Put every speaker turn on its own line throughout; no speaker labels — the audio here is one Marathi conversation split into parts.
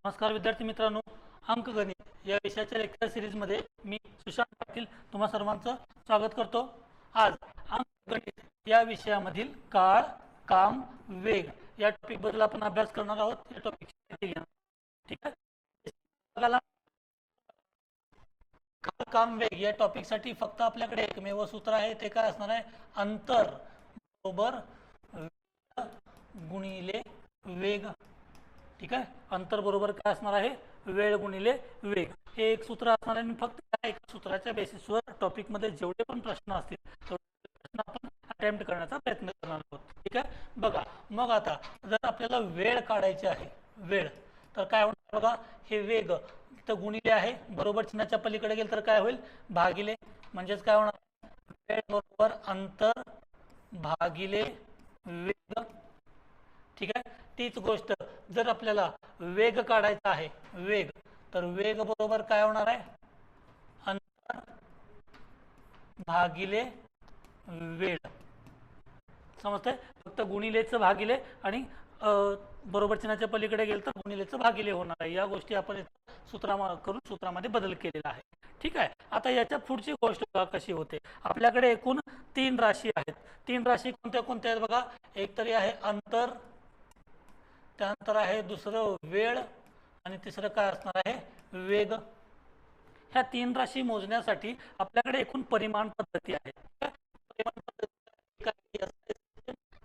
नमस्कार विद्यार्थी मित्रांनो, अंकगणित या विषयाच्या लेक्चर सिरीजमध्ये मी सुशांत पाटील तुम्हा सर्वांचं स्वागत करतो. आज अंकगणित या विषयामधील काळ, काम, वेग या टॉपिक बद्दल आपण अभ्यास करणार आहोत. या टॉपिक ठीक आहे. काळ, काम, वेग या टॉपिक साठी फक्त आपल्याकडे एकमेव सूत्र आहे. ते काय असणार आहे? अंतर बरोबर गुणिले वेग. ठीक आहे. अंतर बरोबर काय असणार आहे? वेळ गुणिले वेग. हे एक सूत्र असणार आहे. फक्त त्या एक सूत्राच्या बेसिसवर टॉपिक मध्ये जेवढे पण प्रश्न असतील तेवढे प्रश्न आपण अटेम्प्ट करण्याचा प्रयत्न करणार आहोत. ठीक आहे. बघा, मग आता जर आपल्याला वेळ काढायची आहे, वेळ, तर काय होणार बघा, हे वेग इथं गुणिले आहे, बरोबर चिन्हाच्या पलीकडे गेल तर काय होईल? भागिले. म्हणजेच काय होणार? वेळ बरोबर अंतर भागिले वेग. ठीक आहे. तीच गोष्ट जर आपल्याला वेग काढायचा आहे, वेग, तर वेग बरोबर काय होणार आहे? अंतर भागिले वेळ. समजतंय? फक्त गुणिलेच भागिले आणि बरोबर चिन्हाच्या पलीकडे गेलं तर गुणिलेच भागिले होणार आहे. या गोष्टी आपण करून सूत्रामध्ये बदल केलेला आहे. ठीक आहे. आता याच्या पुढची गोष्ट कशी होते? आपल्याकडे एकूण 3 राशी आहेत. 3 राशी कोणत्या कोणत्या आहेत बघा? एक तरी आहे अंतर, त्यानंतर आहे दुसरं वेळ, आणि तिसरं काय असणार आहे? वेग. ह्या 3 राशी मोजण्यासाठी आपल्याकडे एकूण परिमाण पद्धती आहे. परिमाण पद्धती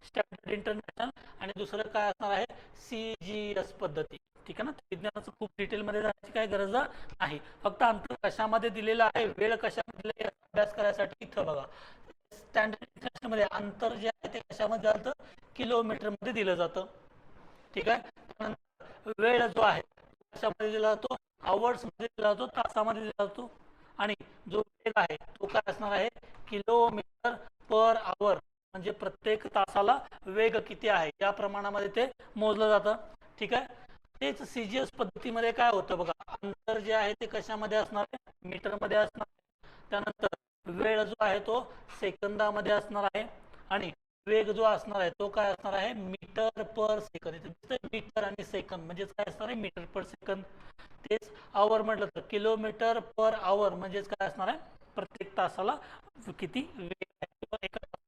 स्टँडर्ड इंटरनॅशनल, आणि दुसरं काय असणार आहे? CGS पद्धती. ठीक आहे ना. विज्ञानाचं खूप डिटेलमध्ये जाण्याची काही गरज नाही. फक्त अंतर कशामध्ये दिलेलं आहे, वेळ कशामध्ये दिलेला आहे, अभ्यास करायसाठी इथं बघा, स्टँडर्ड इंटरनॅशनल मध्ये अंतर जे आहे ते कशामध्ये जातं? किलोमीटर मध्ये दिलं जातं. ठीक आहे. वेळ जो आहे कशामध्ये दिला जातो? आवर्स मध्ये दिला जातो, तासामध्ये दिला जातो. आणि जो वेग आहे तो काय असणार आहे? Kilometre per hour. म्हणजे प्रत्येक तासाला वेग किती आहे या प्रमाणामध्ये ते मोजलं जातं. ठीक आहे. तेच CGS पद्धतीमध्ये काय होतं बघा, अंतर जे आहे ते कशामध्ये असणार आहे? मीटर मध्ये असणार आहे. त्यानंतर वेळ जो आहे तो सेकंदामध्ये असणार आहे, आणि वेग जो असणार आहे तो काय असणार आहे? Metre per second. इथे मीटर आणि सेकंद म्हणजेच काय असणार आहे? Metre per second. तेच आवर म्हटलं तर किलोमीटर पर आवर म्हणजेच काय असणार आहे? प्रत्येक तासाला किती वेग आहे एका तासाला.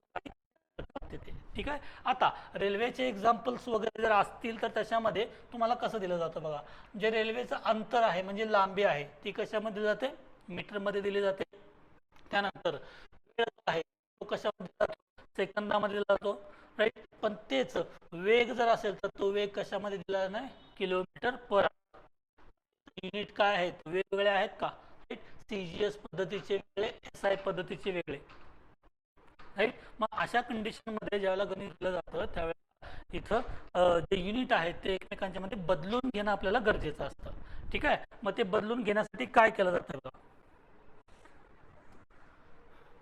ठीक आहे. आता रेल्वेचे एक्झाम्पल्स वगैरे जर असतील तर त्याच्यामध्ये तुम्हाला कसं दिलं जातं बघा, जे रेल्वेचं अंतर आहे म्हणजे लांबी आहे ती कशामध्ये दिली जाते? मीटर मध्ये दिली जाते. त्यानंतर वेळ आहे तो कशामध्ये जातो? सेकंदामध्ये जातो. राईट. पण तेच वेग जर असेल तर तो वेग कशामध्ये दिला नाही? किलोमीटर पर. युनिट काय आहेत? वेगवेगळे आहेत का? CGS पद्धतीचे वेगळे, SI पद्धतीचे वेगळे. राईट. मग अशा कंडिशन मध्ये ज्यावेळेला गणित दिलं जातं त्यावेळेला इथं जे युनिट आहेत ते एकमेकांच्या मध्ये बदलून घेणं आपल्याला गरजेचं असतं. ठीक आहे. मग ते बदलून घेण्यासाठी काय केलं जातं?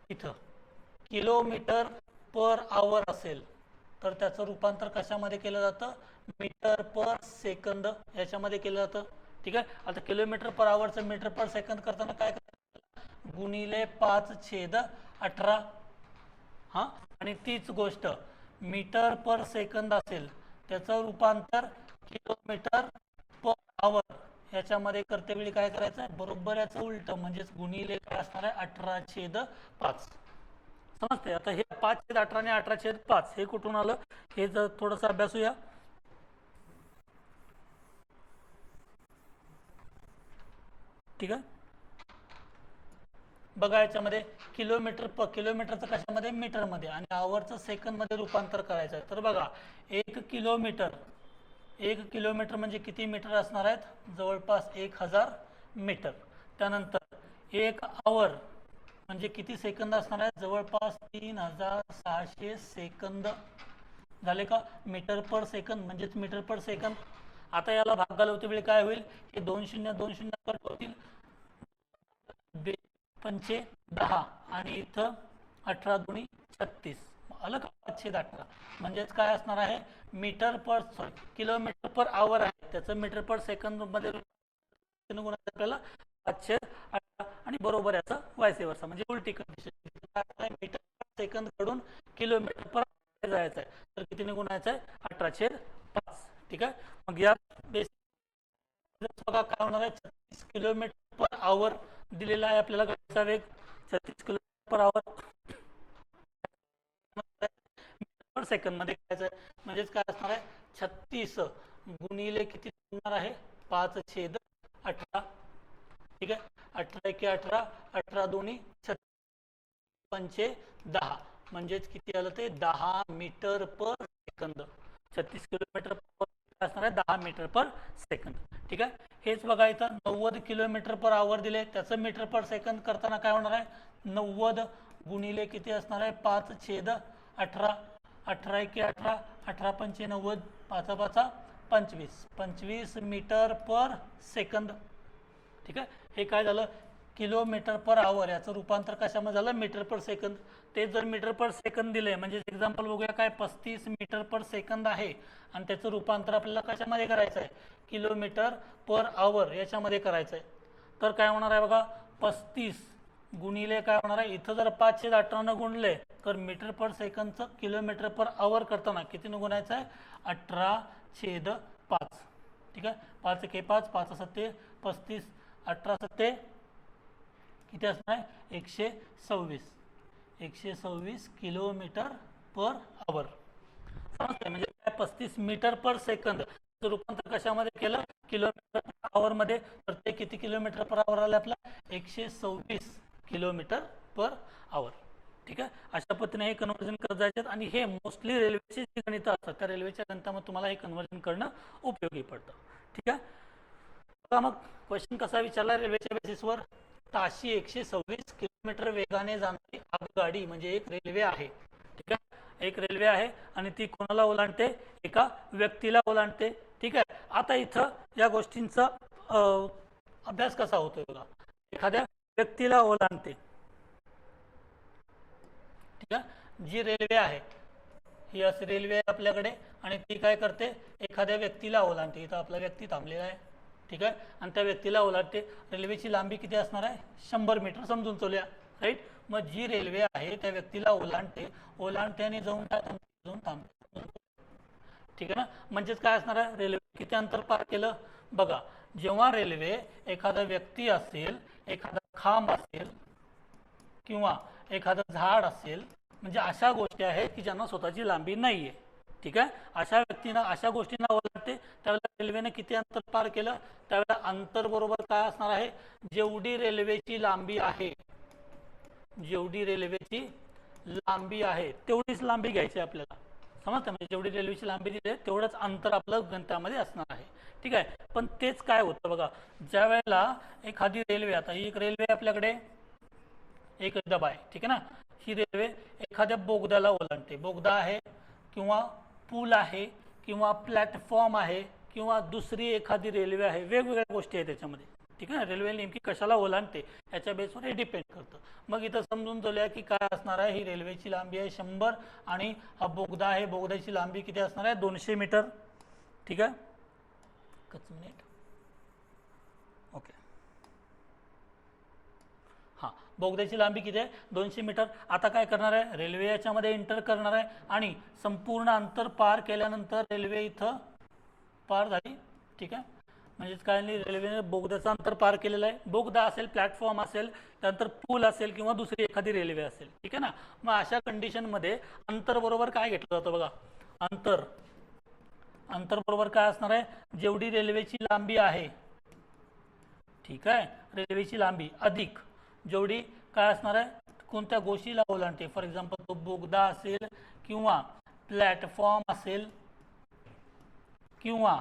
इथं किलोमीटर पर आवर असेल तर त्याचं रूपांतर कशामध्ये केलं जातं? मीटर पर सेकंद याच्यामध्ये केलं जातं. ठीक आहे. आता किलोमीटर पर आवरचं मीटर पर सेकंद करताना काय करायचं? गुणिले 5/18. हा. आणि तीच गोष्ट मीटर पर सेकंद असेल त्याचं रूपांतर किलोमीटर पर आवर याच्यामध्ये करतेवेळी काय करायचं? बरोबर याचं उलट म्हणजेच गुणिले काय असणार आहे? 18/5. समजते? आता हे 5/18 आणि 18/5 हे कुठून आलं हे जर थोडस अभ्यासूया. ठीक आहे. बघा याच्यामध्ये किलोमीटरचं कशामध्ये? मीटर मध्ये, आणि आवरचं सेकंद मध्ये रूपांतर करायचं आहे. तर बघा, 1 किलोमीटर म्हणजे किती मीटर असणार आहेत? जवळपास 1000 मीटर. त्यानंतर 1 आवर म्हणजे किती सेकंद असणार आहेत? जवळपास 3600 सेकंद. झाले का? मीटर पर सेकंद म्हणजेच मीटर पर सेकंद. आता याला भागाला होते वेळी काय होईल? हे 2 शून्य कट होतील, 5×5 10, आणि इथं 18×36. आलं का? 5/18 म्हणजेच काय असणार आहे? किलोमीटर पर आवर आहे त्याचं मीटर पर सेकंद मध्ये आपल्याला 5/18, आणि बरोबर याचा वायस वर्सा म्हणजे उलटी कंडिशन. मीटर पर सेकंद कडून किलोमीटर पर जायचं आहे तर किती गुणायचं आहे? 18/5. ठीक आहे. मग या बघा काय होणार आहे, 36 किलोमीटर पर आवर दिलेला आहे आपल्याला गाडीचा वेग, 36 kilometre per hour per second मध्ये करायचं आहे. म्हणजेच काय असणार आहे, 36 गुणिले किती होणार आहे, 5/18. ठीक आहे, 18 × 18 दोन्ही 36 पंचे 10, म्हणजेच किती आलं ते 10 मीटर पर सेकंद. 36 किलोमीटर पर असणार आहे 10 मीटर पर सेकंद. ठीक आहे, हेच बघा इथं 90 किलोमीटर पर आवर दिले, त्याचं मीटर पर सेकंद करताना काय होणार आहे, 90 गुणिले किती असणार आहे, 5/18. 18 × 18, 18 पंचे 90, 5×5 25, 25 मीटर पर सेकंद. ठीक आहे, हे काय झालं, किलोमीटर पर आवर, याचं रूपांतर कशामध्ये झालं, मीटर पर सेकंद. ते जर मीटर पर सेकंद दिले, म्हणजे एक्झाम्पल बघूया काय, 35 मीटर पर सेकंद आहे आणि त्याचं रूपांतर आपल्याला कशामध्ये करायचं आहे, किलोमीटर पर आवर याच्यामध्ये करायचं आहे. तर काय होणार आहे बघा, 35 गुणिले काय होणार आहे, इथं जर 5/18 गुणले तर मीटर पर सेकंदचं किलोमीटर पर आवर करताना कितीनं गुणायचं आहे, 18/5. ठीक आहे, 5×1 5, 5×7 35, 18×7 किती असणार आहे, 126. 126 किलोमीटर पर आवर. समजतंय, म्हणजे काय, 35 मीटर पर सेकंद रूपांतर कशामध्ये केलं, किलोमीटर पर आवर मध्ये, तर ते किती किलोमीटर पर आवर आलं आपला, 126 किलोमीटर पर आवर. ठीक आहे, अशा पद्धतीने हे कन्वर्जन करत जायचे. आणि हे मोस्टली रेल्वेची जी गणितं असतात त्या रेल्वेच्या गणितामध्ये तुम्हाला हे कन्वर्जन करणं उपयोगी पडतं. ठीक आहे, बघा मग क्वेश्चन कसा विचारला, रेल्वेच्या बेसिसवर ताशी 126 किलोमीटर वेगाने जाणारी आगगाडी म्हणजे एक रेल्वे आहे. ठीक आहे, एक रेल्वे आहे आणि ती कोणाला ओलांडते, एका व्यक्तीला ओलांडते. ठीक आहे, आता इथं या गोष्टींचा अभ्यास कसा होतोय बघा, एखाद्या व्यक्तीला ओलांडते. ठीक आहे, जी रेल्वे आहे ही अशी रेल्वे आहे आपल्याकडे आणि ती काय करते, एखाद्या व्यक्तीला ओलांडते. इथं आपला व्यक्ती थांबलेला आहे. ठीक आहे, आणि त्या व्यक्तीला ओलांडते. रेल्वेची लांबी किती असणार आहे, 100 मीटर समजून चलूया. राईट, मग जी रेल्वे आहे त्या व्यक्तीला ओलांडते आणि जाऊन थांबते. ठीक आहे ना, म्हणजेच काय असणार आहे, रेल्वे किती अंतर पार केलं बघा. जेव्हा रेल्वे एखादा व्यक्ती असेल, एखादा खांब असेल किंवा एखादं झाड असेल, म्हणजे अशा गोष्टी आहेत की ज्यांना स्वतःची लांबी नाहीये. ठीक आहे, अशा व्यक्तींना, अशा गोष्टींना ओलांडते. त्यावेळेला रेल्वेने किती अंतर पार केलं, त्यावेळेला अंतर बरोबर काय असणार आहे, जेवढी रेल्वेची लांबी आहे, जेवढी रेल्वेची लांबी आहे तेवढीच लांबी घ्यायची आपल्याला. समजतं, म्हणजे जेवढी रेल्वेची लांबी दिली आहे तेवढंच अंतर आपलं गणितामध्ये असणार आहे. ठीक आहे, पण तेच काय होतं बघा, ज्या वेळेला एखादी रेल्वे, आता ही एक रेल्वे आपल्याकडे, एक डबा आहे. ठीक आहे ना, ही रेल्वे एखाद्या बोगद्याला ओलांडते. बोगदा आहे किंवा पूल आहे किंवा प्लॅटफॉर्म आहे किंवा दुसरी एखादी रेल्वे आहे, वेगवेगळ्या गोष्टी आहेत त्याच्यामध्ये. ठीक आहे ना, रेल्वे नेमकी कशाला ओलांडते याच्या बेसवर हे डिपेंड करतं. मग इथं समजून चलूया की काय असणार आहे, ही रेल्वेची लांबी आहे 100 आणि हा बोगदा आहे, बोगद्याची लांबी किती असणार आहे, 200 मीटर. ठीक आहे, एकच मिनिट. ओके, हां, बोगद्याची लांबी किती आहे, 200 मीटर. आता काय करणार आहे, रेल्वे याच्यामध्ये एंटर करणार आहे आणि संपूर्ण अंतर पार केल्यानंतर रेल्वे इथं पार झाली. ठीक आहे, म्हणजेच काय नाही, रेल्वेने बोगद्याचं अंतर पार केलेलं आहे. बोगदा असेल, प्लॅटफॉर्म असेल, त्यानंतर पूल असेल किंवा दुसरी एखादी रेल्वे असेल. ठीक आहे ना, मग अशा कंडिशनमध्ये अंतर बरोबर काय घेतलं जातं बघा, अंतर बरोबर काय असणार आहे, जेवढी रेल्वेची लांबी आहे, ठीक आहे, रेल्वेची लांबी अधिक जेवढी काय असणार आहे, कोणत्या गोष्टीला ओलांडते. फॉर एक्झाम्पल तो बोगदा असेल किंवा प्लॅटफॉर्म असेल किंवा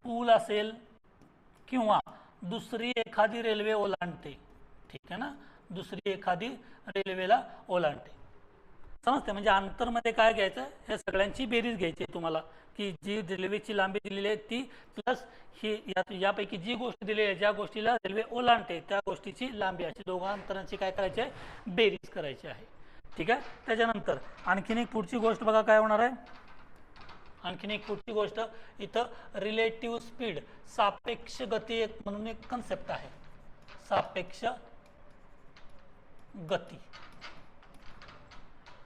पूल असेल किंवा दुसरी एखादी रेल्वे ओलांडते. ठीक आहे ना, दुसरी एखादी रेल्वेला ओलांडते. समजते, म्हणजे अंतरमध्ये काय घ्यायचं, हे सगळ्यांची बेरीज घ्यायची आहे तुम्हाला, की जी रेल्वेची लांबी दिलेली आहे ती प्लस ही यापैकी जी गोष्ट दिलेली आहे, ज्या गोष्टीला रेल्वे ओलांडते त्या गोष्टीची लांबी, अशी दोघा अंतरांची काय करायची आहे, बेरीज करायची आहे. ठीक आहे, त्याच्यानंतर आणखीन एक पुढची गोष्ट बघा काय होणार आहे, आणखीन एक पुढची गोष्ट इथं रिलेटिव्ह स्पीड, सापेक्ष गती एक म्हणून एक कन्सेप्ट आहे, सापेक्ष गती.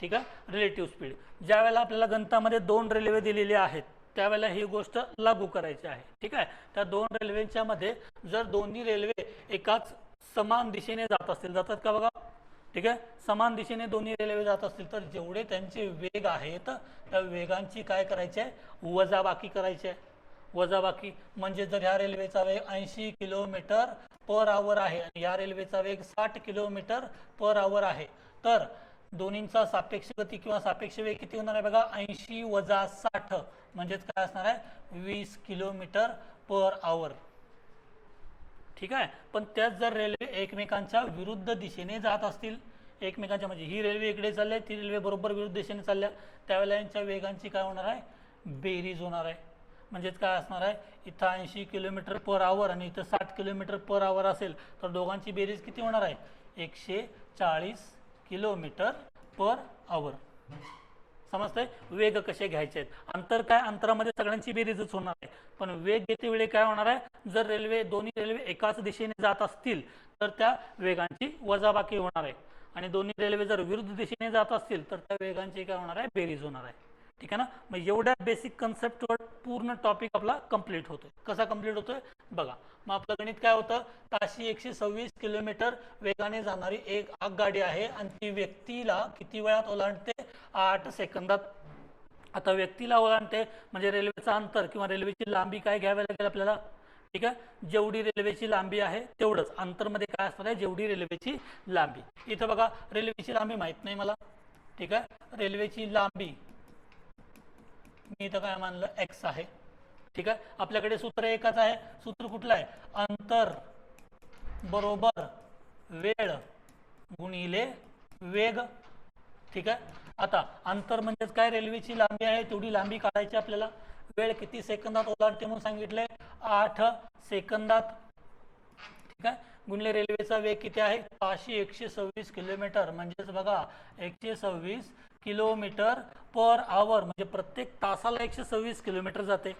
ठीक आहे, रिलेटिव्ह स्पीड. ज्या वेळेला आपल्याला गणितामध्ये 2 रेल्वे दिलेले आहेत, त्यावेळेला ही गोष्ट लागू करायची आहे. ठीक आहे. त्या दोन रेल्वेच्या मध्ये जर दोन्ही रेल्वे एकाच समान दिशेने जात असतील, जातात का बघा. ठीक आहे. समान दिशेने दोन्ही रेल्वे जात असतील तर जेवढे त्यांचे वेग आहेत त्या वेगांची काय करायची आहे, वजाबाकी करायची आहे. वजाबाकी म्हणजे जर ह्या रेल्वेचा वेग 80 किलोमीटर पर आवर आहे आणि या रेल्वेचा वेग 60 किलोमीटर पर आवर आहे, तर दोन्हींचा सापेक्ष गती किंवा सापेक्ष वेग किती होणार आहे बघा, 80 वजा 60 म्हणजेच काय असणार आहे, 20 किलोमीटर पर आवर. ठीक आहे. पण त्याच जर रेल्वे एकमेकांच्या विरुद्ध दिशेने जात असतील, एकमेकांच्या म्हणजे ही रेल्वे इकडे चालल्या, ती रेल्वे बरोबर विरुद्ध दिशेने चालल्या, त्यावेळेला यांच्या वेगांची काय होणार आहे, बेरीज होणार आहे. म्हणजेच काय असणार आहे, इथं 80 किलोमीटर पर आवर आणि इथं 60 किलोमीटर पर आवर असेल तर दोघांची बेरीज किती होणार आहे, 140 किलोमीटर पर आवर. समजतंय. वेग कसे घ्यायचे आहेत, अंतर काय, अंतरामध्ये सगळ्यांची बेरीजच होणार आहे. पण वेग घेते वेळी काय होणार आहे, जर दोन्ही रेल्वे एकाच दिशेने जात असतील तर त्या वेगांची वजाबाकी होणार आहे आणि दोन्ही रेल्वे जर विरुद्ध दिशेने जात असतील तर त्या वेगांची काय होणार आहे, बेरीज होणार आहे. ठीक आहे ना. मग एवढ्या बेसिक कन्सेप्टवर पूर्ण टॉपिक आपला कंप्लीट होतोय. कसा कंप्लीट होतोय बघा. मग आपलं गणित काय होतं, ताशी 126 किलोमीटर वेगाने जाणारी एक आगगाडी आहे आणि ती व्यक्तीला किती वेळात ओलांडते, 8 सेकंदात. आता व्यक्तीला ओलांडते म्हणजे रेल्वेचं अंतर किंवा रेल्वेची लांबी काय घ्यावी लागेल आपल्याला. ठीक आहे. जेवढी रेल्वेची लांबी आहे तेवढंच अंतरमध्ये काय असणार आहे, जेवढी रेल्वेची लांबी. इथं बघा रेल्वेची लांबी माहित नाही मला. ठीक आहे. रेल्वेची लांबी मी इथं काय मानलं, एक्स आहे. ठीक आहे. आपल्याकडे सूत्र एकच आहे. सूत्र कुठलं आहे, अंतर बरोबर वेळ गुणिले वेग. ठीक आहे. आता अंतर म्हणजेच काय, रेल्वेची लांबी आहे तेवढी लांबी काढायची आपल्याला. वेळ किती सेकंदात ओलांडते म्हणून सांगितलंय, 8 सेकंदात. ठीक आहे. गुणिले रेल्वेचा वेग किती आहे, ताशी 126 किलोमीटर म्हणजेच बघा 126 किलोमीटर पर आवर म्हणजे प्रत्येक तासाला 126 किलोमीटर जाते.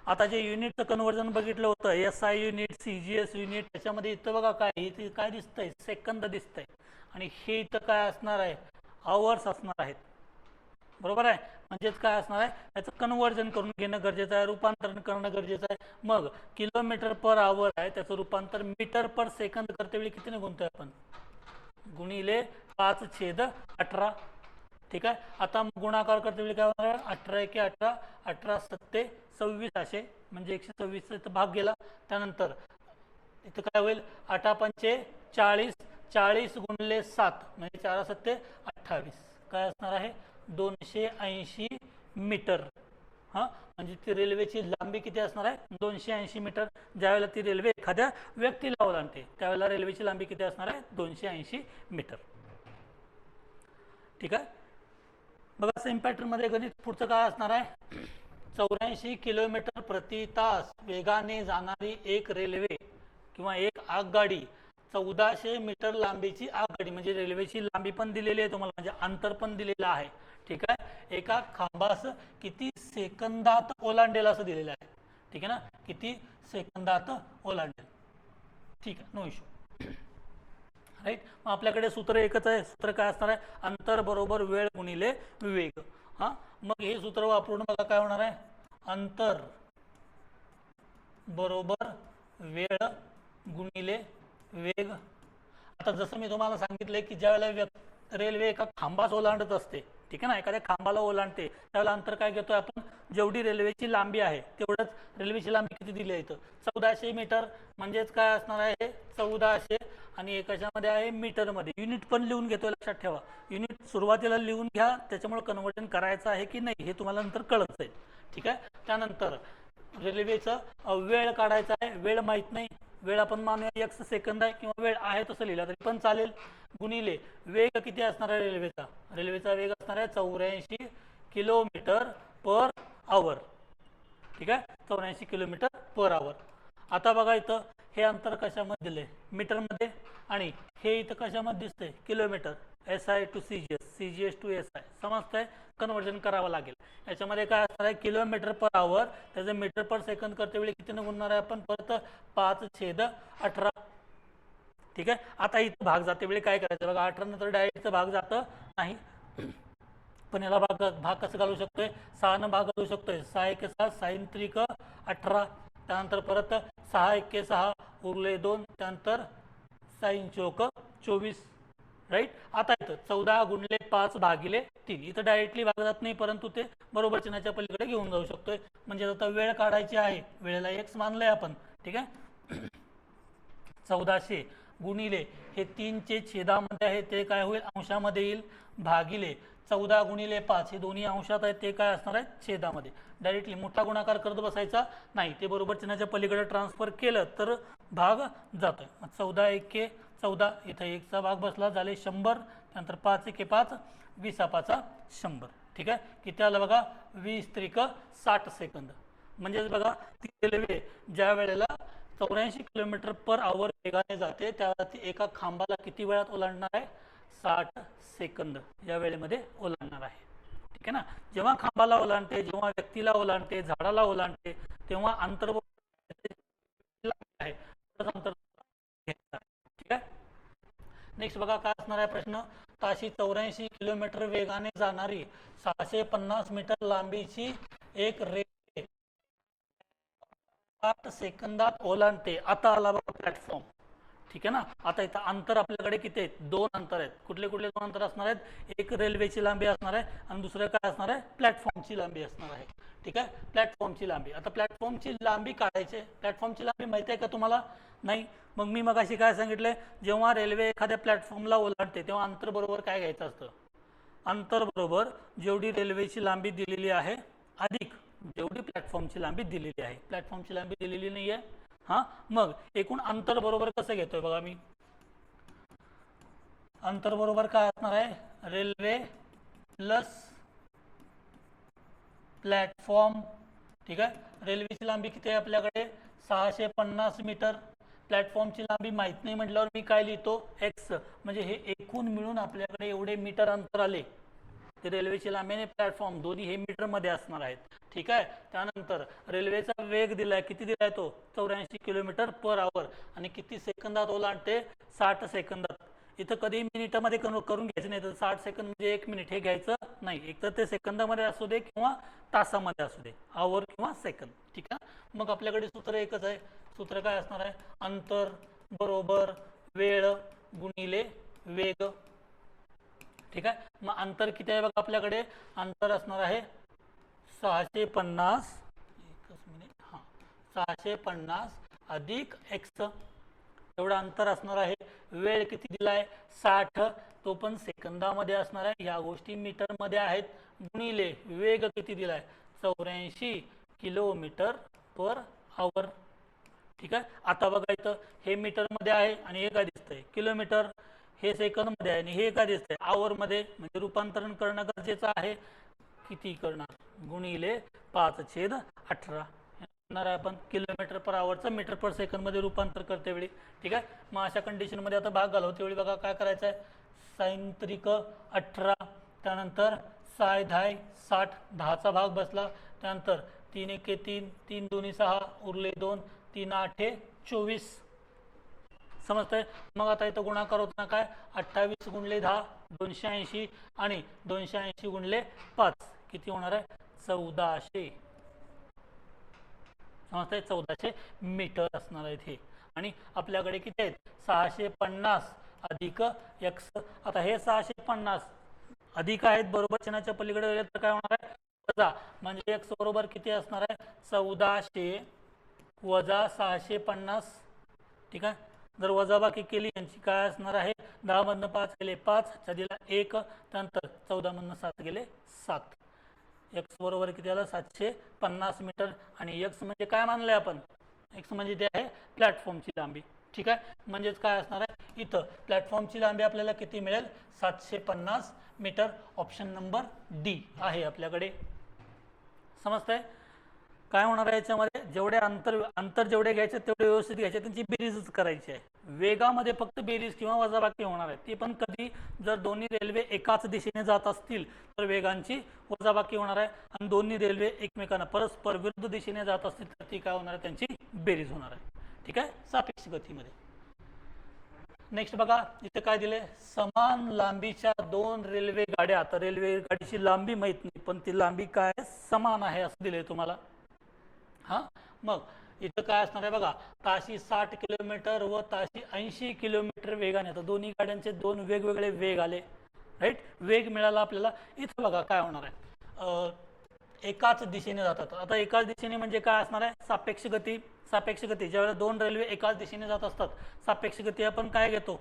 आता जे युनिटचं कन्व्हर्जन बघितलं होतं, SI युनिट, CGS युनिट, त्याच्यामध्ये इथं बघा काय, इथे काय दिसतंय, सेकंद दिसतंय आणि हे इथं काय असणार आहे, आवर्स असणार आहेत. बरोबर आहे. म्हणजेच काय असणार आहे, याचं कन्व्हर्जन करून घेणं गरजेचं आहे, रूपांतरण करणं गरजेचं आहे. मग किलोमीटर पर आवर आहे, त्याचं रूपांतर मीटर पर सेकंद करते वेळी कितीने गुणतोय आपण, गुणिले 5/18. ठीक आहे. आता गुणाकार करते वेळी काय होणार, 18 × 18, 18 × 7 = 26 असे म्हणजे 126 इथं भाग गेला. त्यानंतर इथं काय होईल, 8 × 5 = 40, 40 गुणिले 7 म्हणजे 4 × 7 = 28. काय असणार आहे, 280 मीटर. हां म्हणजे ती रेल्वेची लांबी किती असणार आहे, 280 मीटर. ज्यावेळेला ती रेल्वे एखाद्या व्यक्तीला ओलांडते त्यावेळेला रेल्वेची लांबी किती असणार आहे, 280 मीटर. ठीक आहे. बघा सेम पॅटर्न मध्ये गणित पुढचं काय असणार आहे, 84 किलोमीटर प्रति तास वेगाने जाणारी एक रेल्वे किंवा एक आगगाडी, 1400 मीटर लांबीची आगगाडी म्हणजे रेल्वेची लांबी पण दिलेली आहे तुम्हाला, म्हणजे अंतर पण दिलेलं आहे. ठीक आहे. एका खांबास किती सेकंदात ओलांडेल असं दिलेलं आहे. ठीक आहे ना, किती सेकंदात ओलांडेल. ठीक आहे, नो इश्यू. राईट. मग आपल्याकडे सूत्र एकच आहे. सूत्र काय असणार आहे, अंतर बरोबर वेळ गुणिले वेग. हां मग हे सूत्र वापरून बघा काय होणार आहे, अंतर बरोबर वेळ गुणिले वेग. आता जसं मी तुम्हाला सांगितलंय की ज्यावेळेला रेल्वे एका खांबास ओलांडत असते, ठीक आहे ना, एखाद्या खांबाला ओलांडते त्यावेळेला अंतर काय घेतोय आपण, जेवढी रेल्वेची लांबी आहे तेवढंच. रेल्वेची लांबी किती दिली आहे इथं, 1400 मीटर. म्हणजेच काय असणार आहे, 1400 आणि एकाच्यामध्ये आहे मीटरमध्ये. युनिट पण लिहून घेतोय, लक्षात ठेवा. युनिट सुरुवातीला लिहून घ्या, त्याच्यामुळे कन्व्हर्जन करायचं आहे की नाही हे तुम्हाला नंतर कळत जाईल. ठीक आहे. त्यानंतर रेल्वेचा वेळ काढायचा आहे. वेळ माहीत नाही, वेळ आपण मानूया 1 सेकंद आहे किंवा वेळ आहे तसं लिहिला तरी पण चालेल. गुणिले वेग किती असणार आहे रेल्वेचा, रेल्वेचा वेग असणार आहे 84 किलोमीटर पर आवर. ठीक आहे. 84 किलोमीटर पर आवर. आता बघा इथं हे अंतर कशामध्ये दिले, मीटरमध्ये, आणि हे इथं कशामध्ये दिसतंय, kilometre. SI to CGS, CGS to SI. समजतंय. कन्वर्जन करावं लागेल. याच्यामध्ये काय असणार आहे, किलोमीटर पर आवर, त्याचं मीटर पर सेकंद करते वेळी कितीनं गुणणार आहे आपण, परत 5/18. ठीक आहे. आता इथं भाग जाते वेळी काय करायचं बघा, 18 नंतर डायरेक्टचं भाग जातं नाही, पण याला भाग कसं घालू शकतोय, 6 भाग घालू शकतोय. 6 एके 6, 6 त्रिक 18, त्यानंतर परत 6 एके 6 उरले 2, त्यानंतर 6 चौक 24, राईट. आता इथं 14 गुणिले 5 भागिले 3, इथं डायरेक्टली भाग जात नाही, परंतु ते बरोबर चिन्हाच्या पलीकडे घेऊन जाऊ शकतोय. म्हणजे आता वेळ काढायची आहे, वेळेला x मानलंय आपण, ठीक आहे. 1400 गुणिले हे 3 चे छेदामध्ये आहे ते काय होईल, अंशामध्ये येईल, भागिले 14 गुणिले 5 हे दोन्ही अंशात आहेत ते काय असणार आहे, छेदामध्ये. डायरेक्टली मोठा गुणाकार करत बसायचा नाही, ते बरोबर चिन्हाच्या पलीकडे ट्रान्सफर केलं तर भाग जातोय. 14 एके 14, इथं 1चा भाग बसला, झाले 100, त्यानंतर 5 एके 5, 20 100, ठीक आहे. किती आलं बघा, 20 त्रिक 60 सेकंद. म्हणजेच बघा ती रेल्वे ज्या वेळेला 84 किलोमीटर पर आवर वेगाने जाते त्यावेळेला ती एका खांबाला किती वेळात ओलांडणार आहे, 60 सेकंद या वेळेमध्ये ओलांडणार आहे, ठीक आहे ना. जेव्हा खांबाला ओलांडते, जेव्हा व्यक्तीला ओलांडते, झाडाला ओलांडते, तेव्हा अंतर आहे, ठीक आहे. नेक्स्ट बघा काय असणार आहे प्रश्न, ताशी 84 किलोमीटर वेगाने जाणारी 650 मीटर लांबीची एक रेल्वे 60 सेकंदात ओलांडते. आता आला बघा प्लॅटफॉर्म, ठीक आहे ना. आता इथं अंतर आपल्याकडे किती आहेत, 2 अंतर आहेत. कुठले कुठले 2 अंतर असणार आहेत, एक रेल्वेची लांबी असणार आहे आणि दुसरं काय असणार आहे, प्लॅटफॉर्मची लांबी असणार आहे, ठीक आहे. प्लॅटफॉर्मची लांबी, आता प्लॅटफॉर्मची लांबी काढायची. प्लॅटफॉर्मची लांबी माहिती आहे का तुम्हाला, नाही. मग मी मगाशी काय सांगितलंय, जेव्हा रेल्वे एखाद्या प्लॅटफॉर्मला ओलांडते तेव्हा अंतर बरोबर काय घ्यायचं असतं, अंतर बरोबर जेवढी रेल्वेची लांबी दिलेली आहे अधिक जेवढी प्लॅटफॉर्मची लांबी दिलेली आहे. प्लॅटफॉर्मची लांबी दिलेली नाही आहे, हां. मग एकूण अंतर बरोबर कसं घेतोय बघा मी, अंतर बरोबर काय असणार आहे, रेल्वे प्लस प्लॅटफॉर्म, ठीक आहे. रेल्वेची लांबी किती आहे आपल्याकडे, 650 मीटर. प्लॅटफॉर्मची लांबी माहीत नाही म्हटल्यावर मी काय लिहितो, x. म्हणजे हे एकूण मिळून आपल्याकडे एवढे मीटर अंतर आले. ते रेल्वेची लांबी आणि प्लॅटफॉर्म दोन्ही हे मीटरमध्ये असणार आहेत, ठीक आहे. त्यानंतर रेल्वेचा वेग दिलाय, किती दिलाय तो, 84 किलोमीटर पर आवर, आणि किती सेकंदात ओलांडते, 60 सेकंदात. इथं कधी मिनिटामध्ये करून घ्यायचं नाही, तर 60 सेकंद म्हणजे 1 मिनिट हे घ्यायचं नाही. एक तर ते सेकंदामध्ये असू दे किंवा तासामध्ये असू दे, आवर किंवा सेकंद, ठीक आहे. मग आपल्याकडे सूत्र एकच आहे. सूत्र काय असणार आहे, अंतर बरोबर वेळ गुणिले वेग, ठीक आहे. मग अंतर किती आहे बघा आपल्याकडे, अंतर असणार आहे 650, एकच मिनिट, हां, 650 अधिक x एवढं अंतर असणार आहे. वेळ किती दिलाय, 60, तो पण सेकंदामध्ये असणार आहे. ह्या गोष्टी मीटरमध्ये आहेत. गुणिले वेग किती दिलाय, 84 किलोमीटर पर आवर, ठीक आहे. आता बघा इथं हे मीटरमध्ये आहे आणि हे काय दिसतंय, किलोमीटर. हे सेकंदमध्ये आहे आणि हे काय दिसतंय, आवरमध्ये. म्हणजे रूपांतरण करणं गरजेचं आहे. किती करणार, गुणिले 5/18 आहे आपण. किलोमीटर पर आवरचं मीटर पर सेकंदमध्ये रूपांतर करते वेळी, ठीक आहे. मग अशा कंडिशनमध्ये आता भाग घालवते वेळी बघा काय करायचं आहे, 6 त्रिक 18, त्यानंतर 6 10 60, 10चा भाग बसला, त्यानंतर 3 एके 3, 3 दोन्ही 6 उरले 2, 3 8 24, समजतंय. मग आता इथं गुणाकार होताना काय, 28 गुणिले 10 280 आणि 280 गुणिले 5 किती होणार आहे, 1400, समजतंय. 1400 मीटर असणार आहेत हे. आणि आपल्याकडे किती आहेत, 650 अधिक x. आता हे 650 अधिक आहेत, बरोबर चिन्हाच्या पलीकडे गेले तर काय होणार आहे, वजा. म्हणजे x बरोबर किती असणार आहे, 1400 वजा 650, ठीक आहे. जर वजाबाकी केली यांची काय असणार आहे, 10 मधनं 5 गेले 5, दिला 1, त्यानंतर 14 मधनं 7 गेले 7. x बरोबर किती आलं, 750 मीटर. आणि x म्हणजे काय मानलंय आपण, x म्हणजे ते आहे प्लॅटफॉर्मची लांबी, ठीक आहे. म्हणजेच काय असणार आहे, इथं प्लॅटफॉर्मची लांबी आपल्याला किती मिळेल, 750 मीटर. ऑप्शन नंबर डी आहे आपल्याकडे, समजतंय. काय होणार आहे याच्यामध्ये, जेवढे अंतर जेवढे घ्यायचे तेवढे व्यवस्थित घ्यायचे, त्यांची बेरीजच करायची आहे. वेगामध्ये फक्त बेरीज किंवा वजाबाकी होणार आहे. ती पण कधी, जर दोन्ही रेल्वे एकाच दिशेने जात असतील तर वेगांची वजाबाकी होणार आहे, आणि दोन्ही रेल्वे एकमेकांना परस्पर विरुद्ध दिशेने जात असतील तर ती काय होणार आहे, त्यांची बेरीज होणार आहे, ठीक आहे, सापेक्ष गतीमध्ये. नेक्स्ट बघा इथे काय दिले, समान लांबीच्या दोन रेल्वे गाड्या. आता रेल्वे गाडीची लांबी माहित नाही, पण ती लांबी काय समान आहे असं दिले तुम्हाला. हा मग इथं काय असणार आहे बघा, ताशी 60 किलोमीटर व ताशी 80 किलोमीटर वेगाने. आता दोन्ही गाड्यांचे दोन वेगवेगळे वेग आले, राईट. वेग मिळाला आपल्याला. इथं बघा काय होणार आहे, एकाच दिशेने जातात. आता एकाच दिशेने म्हणजे काय असणार आहे, सापेक्ष गती. सापेक्ष गती ज्यावेळेला दोन रेल्वे एकाच दिशेने जात असतात, सापेक्ष गती आपण काय घेतो,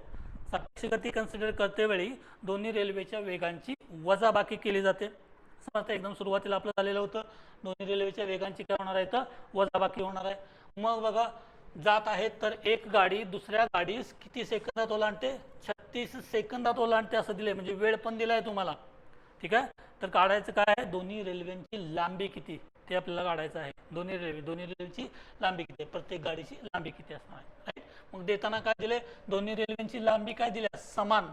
सापेक्ष गती कन्सिडर करते वेळी दोन्ही रेल्वेच्या वेगांची वजाबाकी केली जाते. समजतं, एकदम सुरुवातीला आपलं झालेलं होतं, दोन्ही रेल्वेच्या वेगांची काय होणार आहे तर वजाबाकी होणार आहे. मग बघा जात आहेत तर एक गाडी दुसऱ्या गाडीस किती सेकंदात ओलांडते, 36 सेकंदात ओलांडते असं दिलंय, म्हणजे वेळ पण दिलाय तुम्हाला. ठीक आहे, तर काढायचं काय आहे, दोन्ही रेल्वेची लांबी किती ते आपल्याला काढायचं आहे. दोन्ही रेल्वेची लांबी किती आहे, प्रत्येक गाडीची लांबी किती असणार आहे, राईट. मग देताना काय दिले, दोन्ही रेल्वेची लांबी काय दिली समान.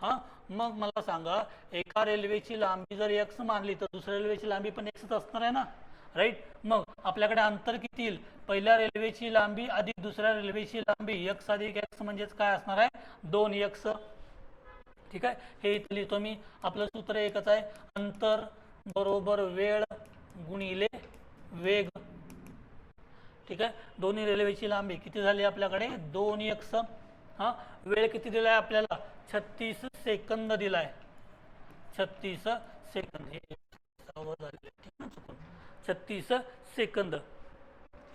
हा मग मला सांगा, एका रेल्वेची लांबी जर एक्स मानली तर दुसऱ्या रेल्वेची लांबी पण एक्सच असणार आहे ना, राईट. मग आपल्याकडे अंतर किती येईल, पहिल्या रेल्वेची लांबी अधिक दुसऱ्या रेल्वेची लांबी एक्स अधिक एक्स म्हणजेच काय असणार आहे 2x. ठीक आहे, हे इथे लिहितो मी. आपलं सूत्र एकच आहे, अंतर बरोबर वेळ गुणिले वेग. ठीक आहे, दोन्ही रेल्वेची लांबी किती झाली आपल्याकडे 2x. हा वेळ किती दिलाय आपल्याला 36 सेकंद दिलाय, 36 सेकंद. हे 36 सेकंद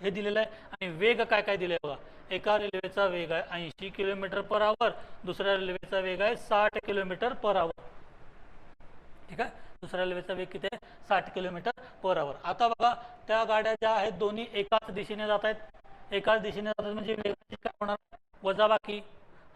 हे दिलेलं आहे. आणि वेग काय काय दिले बघा, एका रेल्वेचा वेग आहे 80 किलोमीटर पर आवर, दुसऱ्या रेल्वेचा वेग आहे 60 किलोमीटर पर आवर. ठीक आहे, दुसऱ्या रेल्वेचा वेग किती आहे 60 किलोमीटर पर आवर. आता बघा त्या गाड्या ज्या आहेत दोन्ही एकाच दिशेने जात आहेत, एकाच दिशेने जातात म्हणजे वेगाची काय होणार वजाबाकी.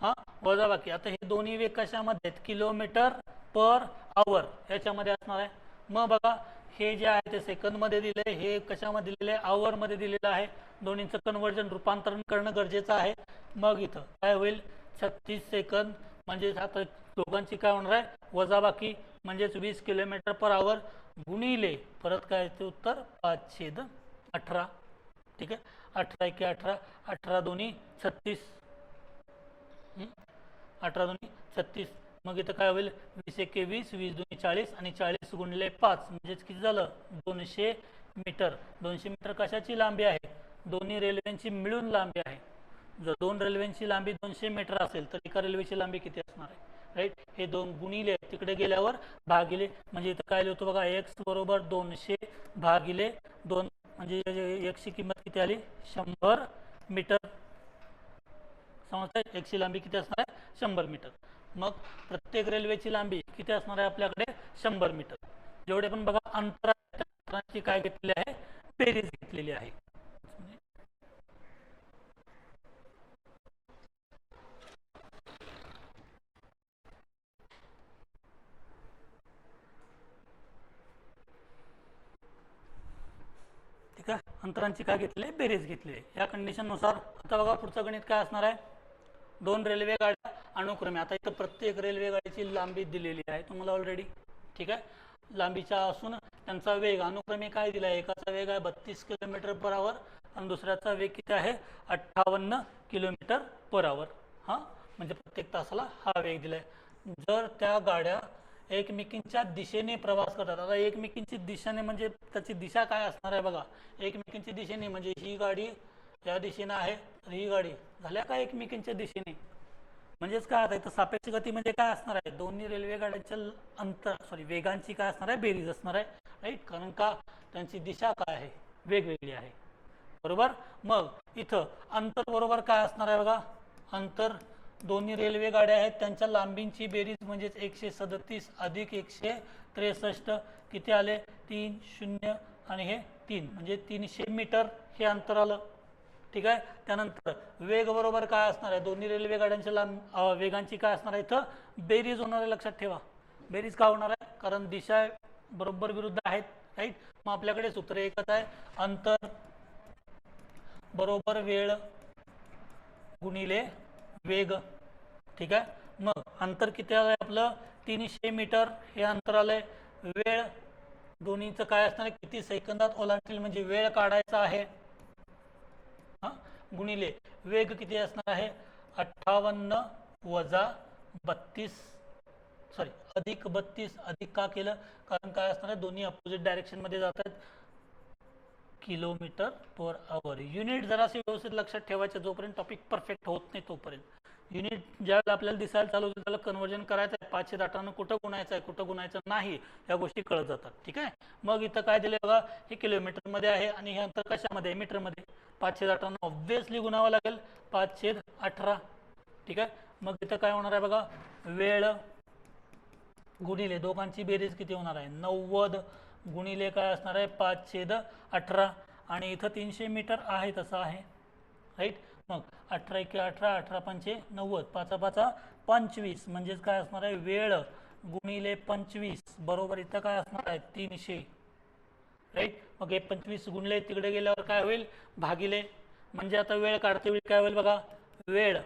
हा वजाबाकी. आता हे दोन्ही वेग कशामध्ये आहेत, किलोमीटर पर आवर याच्यामध्ये असणार आहे. मग बघा हे जे आहे ते सेकंद मध्ये दिले, हे कशामध्ये दिलेले आवर मध्ये दिलेलं आहे. दोन्हीचं कन्वर्जन रूपांतरण करणं गरजेचं आहे. मग इथं काय होईल 36 सेकंद म्हणजे आता दोघांची काय होणार आहे वजाबाकी, म्हणजेच 20 किलोमीटर पर आवर गुणिले परत काय ते उत्तर 5/18. ठीक आहे, 18 × 18, 18 दोन्ही 36, 18 दोन्ही 36. मग इथं काय होईल 20 × 20, 20 दोन्ही 40 आणि 40 गुणिले 5 म्हणजेच किती झालं 200 मीटर. 200 मीटर कशाची लांबी आहे, दोन्ही रेल्वेंची मिळून लांबी आहे. जर दोन रेल्वेंची लांबी 200 मीटर असेल तर एका रेल्वेची लांबी किती असणार आहे, राईट. हे दोन गुणिले तिकडे गेल्यावर भागिले, म्हणजे इथं काय लिहितो बघा x बरोबर 200 भागिले 2, म्हणजे x ची किंमत किती आली 100 मीटर. समजतंय, x ची लांबी किती असणार आहे 100 मीटर. मग प्रत्येक रेल्वेची लांबी किती असणार आहे आपल्याकडे 100 मीटर. जेवढे पण बघा अंतराची काय घेतलेली आहे बेरीज घेतलेली आहे. ठीक आहे, अंतरांची काय घेतली बेरीज घेतली आहे या कंडिशन नुसार. आता बघा पुढचं गणित काय असणार आहे, दोन रेल्वे गाड्या अनुक्रमे. आता इथं प्रत्येक रेल्वे गाडीची लांबी दिलेली आहे तुम्हाला ऑलरेडी. ठीक आहे, लांबीच्या असून त्यांचा वेग अनुक्रमे काय दिला आहे, एकाचा वेग आहे 32 किलोमीटर पर आवर आणि दुसऱ्याचा वेग किती आहे 58 किलोमीटर पर आवर. हा म्हणजे प्रत्येक तासाला हा वेग दिलाय. जर त्या गाड्या एकमेकींच्या दिशेने प्रवास करतात, आता एकमेकींची दिशेने म्हणजे त्याची दिशा काय असणार आहे बघा, एकमेकींची दिशेने म्हणजे ही गाडी या दिशेने आहे, ही गाडी झाल्या का एकमेकींच्या दिशेने. म्हणजेच काय आता इथं सापेक्ष गती म्हणजे काय असणार आहे, दोन्ही रेल्वे गाड्यांच्या वेगांची काय असणार आहे बेरीज असणार आहे, राईट. कारण का त्यांची दिशा काय आहे वेगवेगळी आहे, बरोबर. मग इथं अंतर बरोबर काय असणार आहे बघा, अंतर दोन्ही रेल्वे गाड्या आहेत त्यांच्या लांबींची बेरीज म्हणजेच 137 अधिक 163 किती आले 30 आणि हे 3 म्हणजे 300 मीटर हे अंतर आलं. ठीक आहे, त्यानंतर वेग बरोबर काय असणार आहे, दोन्ही रेल्वे गाड्यांच्या वेगांची काय असणार आहे इथं बेरीज होणार आहे. लक्षात ठेवा बेरीज का होणार आहे, कारण दिशा बरोबर विरुद्ध आहेत, राईट. मग आपल्याकडे सूत्र एकच आहे, अंतर बरोबर वेळ गुणिले वेग. ठीक आहे, मग अंतर किती आलंय आपलं 300 मीटर हे अंतर आलंय. वेळ दोन्हीचं काय असणार आहे किती सेकंदात ओलांडतील म्हणजे वेळ काढायचा आहे, हा गुणिले वेग किती असणार आहे 58 वजा 32, सॉरी अधिक 32, अधिक का केलं कारण काय असणार आहे दोन्ही अपोजिट डायरेक्शन मध्ये जात आहेत, किलोमीटर पर आवर. युनिट जरासे व्यवस्थित लक्षात ठेवायचे, जोपर्यंत टॉपिक परफेक्ट होत नाही तोपर्यंत. युनिट ज्यावेळेला आपल्याला दिसायला चालू होतं त्याला कन्वर्जन करायचं आहे, 518 कुठं गुणायचं आहे कुठं गुणायचं नाही या गोष्टी कळत जातात. ठीक आहे. मग इथं काय दिले बघा, हे किलोमीटरमध्ये आहे आणि हे अंतर कशामध्ये आहे, मीटरमध्ये. 518 ऑब्व्हियसली गुणावं लागेल 5/18. ठीक आहे. मग इथं काय होणार आहे बघा, वेळ गुणिले दोघांची बेरीज किती होणार आहे, 90 गुणिले काय असणार आहे 5/18 आणि इथं 300 मीटर आहे तसं आहे. राईट. मग 18 × 18, 18 × 5 = 90, 5 × 5 = 25, म्हणजेच काय असणार आहे वेळ गुणिले 25 बरोबर इथं काय असणार आहे 300. राईट. मग हे 25 गुणले तिकडे गेल्यावर काय होईल भागिले, म्हणजे आता वेळ काढते वेळी काय होईल बघा, वेळ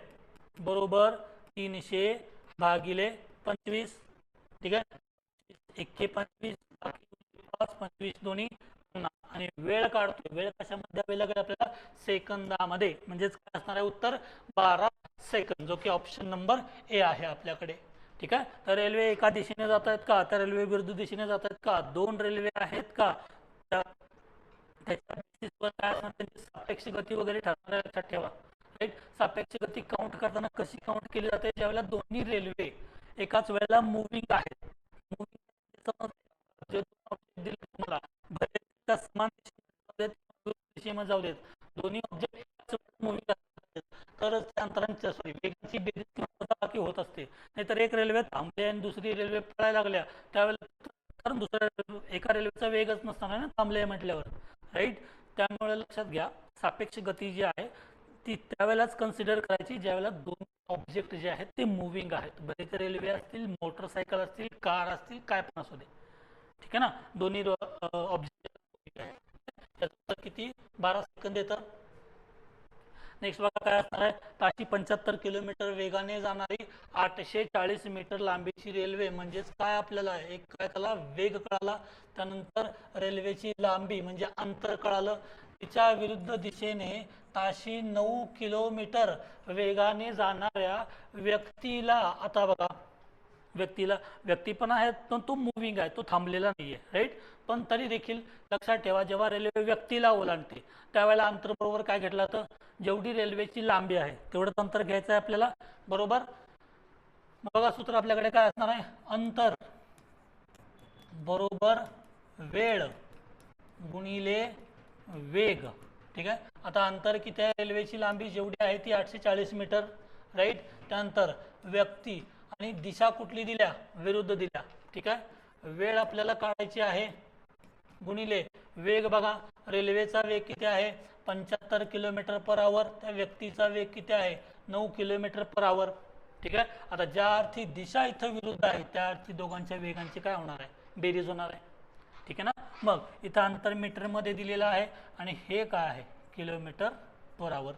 बरोबर 300 भागिले 25. ठीक आहे. 1 25, 5 25 दोन्ही 50 आणि वेळ काढतोय, वेळ कशामध्ये द्यावी लागेल आपल्याला, सेकंदामध्ये, म्हणजेच काय असणार आहे उत्तर 12 सेकंद, जो की ऑप्शन नंबर ए आहे आपल्याकडे. ठीक आहे. तर रेल्वे एका दिशेने जात आहेत का, तर रेल्वे विरुद्ध दिशेने जात आहेत का, 2 रेल्वे आहेत का, त्याच्या बेसिसवर काय असणार त्यांची सापेक्ष गती वगैरे ठरणार आहे, लक्षात ठेवा. राईट. सापेक्ष गती काउंट करताना कशी काउंट केली जाते, ज्यावेळेला दोन्ही रेल्वे एकाच वेळेला मुव्हिंग आहेत. तुम्हाला समान दिशेमध्ये जाऊ देत, दोन्ही ऑब्जेक्ट मुव्हिंग तरच त्या अंतरांच्या सॉरी वेगाची बेरीज बाकी होत असते. नाहीतर एक रेल्वे थांबली आणि दुसरी रेल्वे पळायला लागल्या त्यावेळेला, कारण दुसऱ्या एका रेल्वेचा वेगच नसताना ना थांबले म्हटल्यावर. राईट. त्यामुळे लक्षात घ्या सापेक्ष गती जी आहे ती त्यावेळेलाच कन्सिडर करायची ज्यावेळेला दोन ऑब्जेक्ट जे आहेत ते मुव्हिंग आहेत. बरेच रेल्वे असतील, मोटरसायकल असतील, कार असतील, काय पण असू दे. ठीक आहे ना. दोन्ही ऑब्जेक्ट त्याचं किती 12 सेकंद येतं. नेक्स्ट बघा काय असणार आहे, ताशी 75 किलोमीटर वेगाने जाणारी 840 मीटर लांबीची रेल्वे. म्हणजेच काय आपल्याला एक काय त्याला वेग कळाला, त्यानंतर रेल्वेची लांबी म्हणजे अंतर कळालं. तिच्या विरुद्ध दिशेने ताशी 9 किलोमीटर वेगाने जाणाऱ्या व्यक्तीला, आता बघा व्यक्ती पण आहे पण तो मुव्हिंग आहे, तो थांबलेला नाहीये. राईट. पण तरी देखील लक्षात ठेवा जेव्हा रेल्वे व्यक्तीला ओलांडते त्यावेळेला अंतर बरोबर काय घेतलं जातं, जेवढी रेल्वेची लांबी आहे तेवढंच अंतर घ्यायचं आहे आपल्याला. बरोबर. बघा सूत्र आपल्याकडे काय असणार आहे, अंतर बरोबर वेळ गुणिले वेग. ठीक आहे. आता अंतर किती आहे, रेल्वेची लांबी जेवढी आहे ती 840 मीटर. राईट. त्यानंतर व्यक्ती आणि दिशा कुठली दिल्या, विरुद्ध दिल्या. ठीक आहे. वेळ आपल्याला काढायची आहे गुणिले वेग. बघा रेल्वेचा वेग किती आहे 75 किलोमीटर पर आवर, त्या व्यक्तीचा वेग किती आहे 9 किलोमीटर पर आवर. ठीक आहे. आता ज्या अर्थी दिशा इथं विरुद्ध आहे त्या अर्थी दोघांच्या वेगांची काय होणार आहे, बेरीज होणार आहे. ठीक आहे ना. मग इथं अंतर मीटर मध्ये दिलेलं आहे आणि हे काय आहे किलोमीटर पर आवर.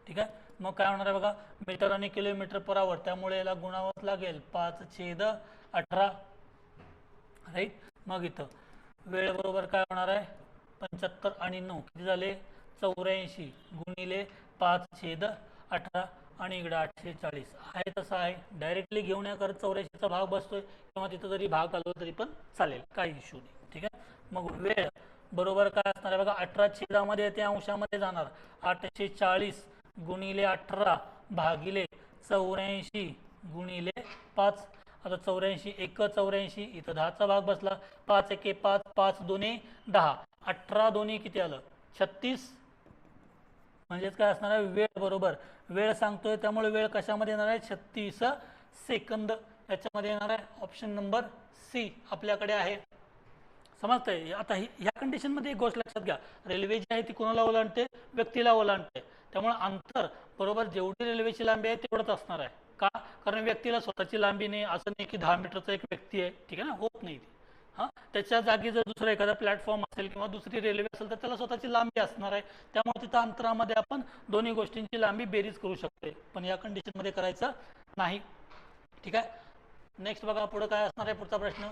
ठीक आहे. मग काय होणार आहे बघा, मीटर आणि किलोमीटर पर आवर, त्यामुळे याला गुणावंच लागेल 5/18. राईट. मग इथं वेळ बरोबर काय होणार आहे 75 आणि 9 किती झाले 84 गुणिले 5/18 आणि इकडे 840 आहे तसं आहे. डायरेक्टली घेऊन या करत 84चा भाग बसतोय किंवा तिथं जरी भाग आलो तरी पण चालेल, काही इश्यू नाही. ठीक आहे. मग वेळ बरोबर काय असणार आहे बघा, 18 मध्ये ते अंशामध्ये जाणार, 840 गुणिले 18 भागिले 84 गुणिले 5. आता 84 1 84, इथं 10चा भाग बसला, 5 1 5, 5 2 10, 18 दोन्ही किती आलं 36. म्हणजेच काय असणार आहे वेळ बरोबर वेळ सांगतोय त्यामुळे वेळ कशामध्ये येणार आहे 36 सेकंद. याच्यामध्ये येणार आहे ऑप्शन नंबर सी आपल्याकडे आहे. समजतंय. आता ह्या कंडिशनमध्ये एक गोष्ट लक्षात घ्या, रेल्वे जी आहे ती कोणाला ओलांडते, व्यक्तीला ओलांडते. त्यामुळे अंतर बरोबर जेवढी रेल्वेची लांबी आहे तेवढंच असणार आहे. का, कारण व्यक्तीला स्वतःची लांबी नाही, असं नाही की 10 मीटरचा एक व्यक्ती आहे. ठीक आहे ना, होत नाही. हां, त्याच्या जागी जर दुसरा एखादा प्लॅटफॉर्म असेल किंवा दुसरी रेल्वे असेल तर त्याला स्वतःची लांबी असणार आहे. त्यामुळे तिथं अंतरामध्ये आपण दोन्ही गोष्टींची लांबी बेरीज करू शकते, पण या कंडिशनमध्ये करायचं नाही. ठीक आहे. नेक्स्ट बघा पुढे काय असणार आहे, पुढचा प्रश्न,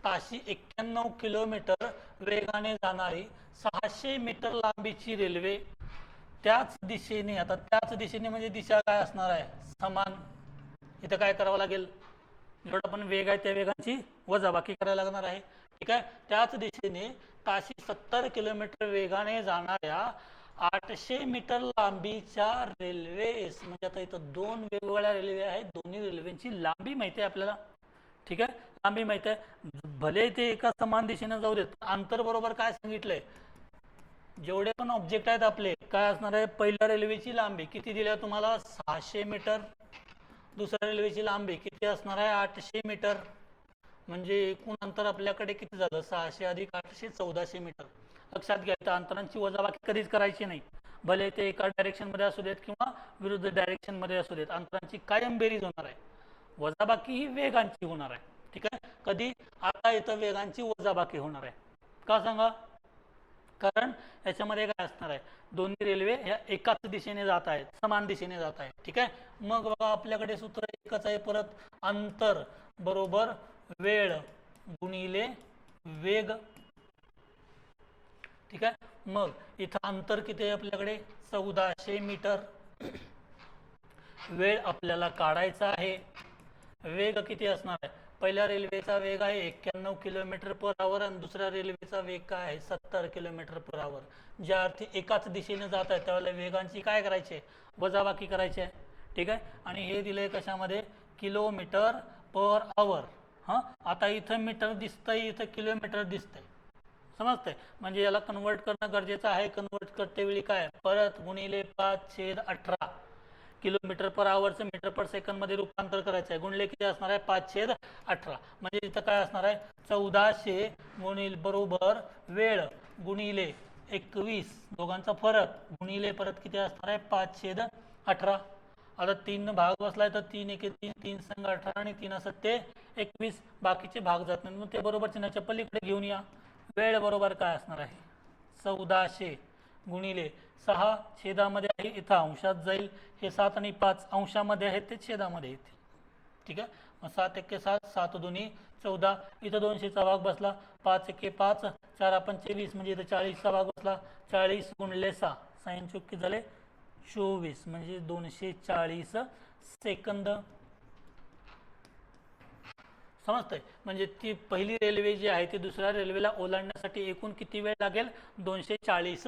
ताशी 91 किलोमीटर वेगाने जाणारी 600 मीटर लांबीची रेल्वे त्याच दिशेने, आता त्याच दिशेने म्हणजे दिशा काय असणार आहे समान. इथं काय करावं लागेल, जेवढा पण वेग आहे त्या वेगांची वजाबाकी करायला लागणार आहे. ठीक आहे. त्याच दिशेने ताशी 70 किलोमीटर वेगाने जाणाऱ्या 800 मीटर लांबीच्या रेल्वेस, म्हणजे आता इथं दोन वेगवेगळ्या रेल्वे आहेत, दोन्ही रेल्वेची लांबी माहिती आहे आपल्याला. ठीक आहे, लांबी माहिती आहे, भले ते एका समान दिशेने जाऊ देत, अंतर बरोबर काय सांगितलंय, जेवढे पण ऑब्जेक्ट आहेत आपले काय असणार आहे, पहिल्या रेल्वेची लांबी किती दिल्या तुम्हाला 600 मीटर, दुसऱ्या रेल्वेची लांबी किती असणार आहे 800 मीटर, म्हणजे एकूण अंतर आपल्याकडे किती झालं 600 अधिक 800 1400 मीटर. लक्षात घ्यायचं, अंतरांची वजाबाकी कधीच करायची नाही, भले ते एका डायरेक्शन मध्ये असू देत किंवा विरुद्ध डायरेक्शन मध्ये असू देत, अंतरांची कायम बेरीज होणार आहे, वजाबाकी ही वेगांची होणार आहे. ठीक आहे, कधी, आता इथं वेगांची वजाबाकी होणार आहे, का सांगा, कारण याच्यामध्ये काय असणार आहे, दोन्ही रेल्वे ह्या एकाच दिशेने जात आहेत, समान दिशेने जात आहेत. ठीक आहे, मग बघा आपल्याकडे सूत्र एकच आहे परत, अंतर बरोबर वेळ गुणिले वेग. ठीक आहे, मग इथं अंतर किती आहे आपल्याकडे 1400 मीटर, वेळ आपल्याला काढायचा आहे, वेग किती असणार आहे, पहिल्या रेल्वेचा वेग आहे 91 किलोमीटर पर आवर आणि दुसऱ्या रेल्वेचा वेग काय आहे 70 किलोमीटर पर आवर. ज्या अर्थी एकाच दिशेने जात आहे त्यावेळेला वेगांची काय करायची, वजाबाकी करायची आहे. ठीक आहे, आणि हे दिले कशामध्ये, किलोमीटर पर आवर. हां, आता इथं मीटर दिसतंय, इथं किलोमीटर दिसतंय, समजतंय, म्हणजे याला कन्वर्ट करणं गरजेचं आहे. कन्वर्ट करते वेळी काय, परत गुणिले 5/18, किलोमीटर पर आवरचं मीटर पर सेकंद मध्ये रूपांतर करायचं आहे, गुणले किती असणार आहे 5/18, म्हणजे इथं काय असणार आहे 1400 गुणिले बरोबर वेळ गुणिले 21, दोघांचा फरक गुणिले परत किती असणार आहे 5/18. आता 3 भाग बसलाय तर 3 1 3, 3 संग 18 आणि 3 7 21, बाकीचे भाग जात नाही, मग ते बरोबर चिन्हाच्या पलीकडे घेऊन या. वेळ बरोबर काय असणार आहे 1400 गुणिले 6 छेदामध्ये आहे, इथं अंशात जाईल, हे 7 आणि 5 अंशामध्ये आहेत ते छेदामध्ये येतील. ठीक आहे, मग 7 1 7, 7 2 14, इथं 200चा भाग बसला, 5 1 5, 4 25, म्हणजे इथं 40चा भाग बसला, 40 गुणिले 6, 6 चुकी झाले 24, म्हणजे 240 सेकंद. समजतंय, म्हणजे ती पहिली रेल्वे जी आहे ती दुसऱ्या रेल्वेला ओलांडण्यासाठी एकूण किती वेळ लागेल 240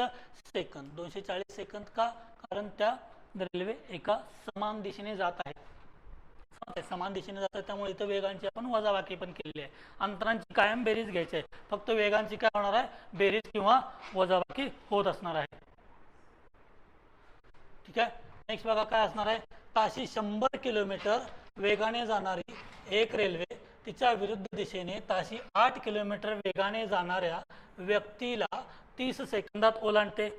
सेकंद. 240 सेकंद का, कारण त्या रेल्वे एका समान दिशेने जात आहे, समान दिशेने जात आहे, त्यामुळे इथं वेगांची आपण वजाबाकी पण केलेली आहे. अंतरांची कायम बेरीज घ्यायची आहे, फक्त वेगांची काय होणार आहे बेरीज किंवा वजाबाकी होत असणार आहे. ठीक आहे, नेक्स्ट बघा काय असणार आहे, ताशी 100 किलोमीटर वेगाने जाणारी एक रेल्वे तिच्या विरुद्ध दिशेने ताशी 8 किलोमीटर वेगाने जाणाऱ्या व्यक्तीला 30 सेकंदात ओलांडते.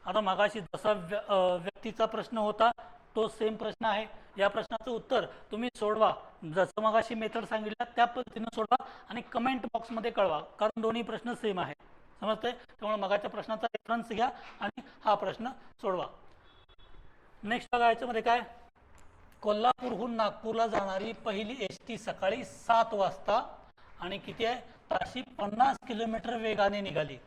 आता मगाशी जसा व्यक्तीचा प्रश्न होता तो सेम प्रश्न आहे, या प्रश्नाचं उत्तर तुम्ही सोडवा, जसं मगाशी मेथड सांगितलं त्या पद्धतीने सोडवा आणि कमेंट बॉक्समध्ये कळवा, कारण दोन्ही प्रश्न सेम आहे. समजतंय, त्यामुळे मगाच्या प्रश्नाचा रेफरन्स घ्या आणि हा प्रश्न सोडवा. नेक्स्ट बघा याच्यामध्ये काय, कोल्हापूरहून नागपूरला जाणारी पहिली एसटी सकाळी 7 वाजता आणि किती आहे ताशी 50 किलोमीटर वेगाने निघाली.